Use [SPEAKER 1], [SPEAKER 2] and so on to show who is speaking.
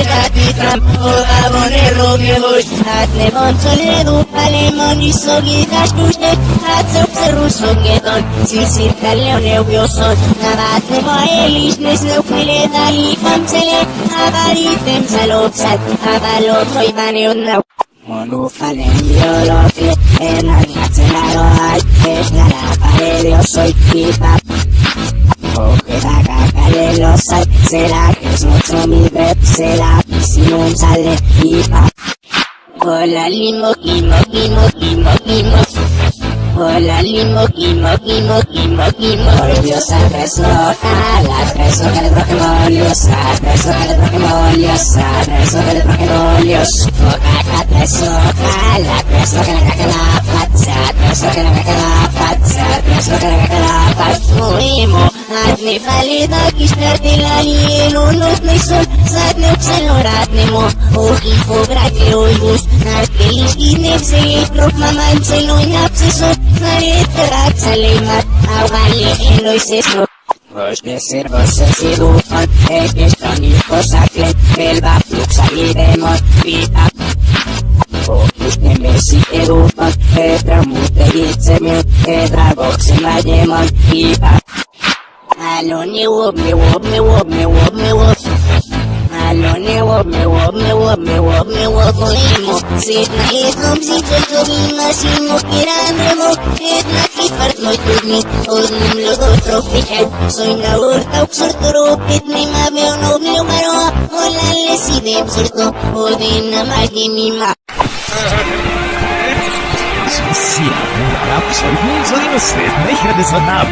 [SPEAKER 1] Kapitam, Oravone Rogevosh, Hatne Montoledo, Palemoni Sogidash Dushne, Hatzok Serusogeton, Sisir Kaleone Bioson, Navatne Moelish, Neslo Peledali, Famsele, Avaritem Salopsat, Avalot, Soimaneon. Monu falen biologi, enagatzen aroak, esnara paredio soy hip-hop. Ojeda kakalelosak, zera kesmotzo mi bep, zera pisimum sale hip-hop. Hola limo, kimo, kimo, kimo, kimo. Hola limo, kimo, kimo, kimo, kimo. Oliosa, tres locales, tres locales brokemoliosa, tres locales brokemoliosa, tres locales brokemolios. Coca, tres locales, tres locales cacalápatza, tres locales cacalápatza, tres locales cacalápatza. Muimo, adne valida, kisnerte la lielunut neson, zadne upseloratne mo, ohipo brake oibus, narkelis kinepse, prok maman seloinapsesot, naret kerat salemat, awali eloisesno. Vos de ser vos se dupan, están hijos aklen, belba fluxalidemos, pipa. Focus nemesi edupan, etramute vitsemion, edragoxemayemon, pipa. Alone wop me wop me wop me wop me wop. Alone wop me wop me wop me wop me wop oimo. Sitna etom si jojobima simo kirandemo. Etna kipart moy tudni, odnim logo tropical. Soy na urta uksurturo, pitni mabeo no miumaro. Olale si dem surto, odin na magimima.
[SPEAKER 2] Всем абсолютно взаимосвет, нахер без одна.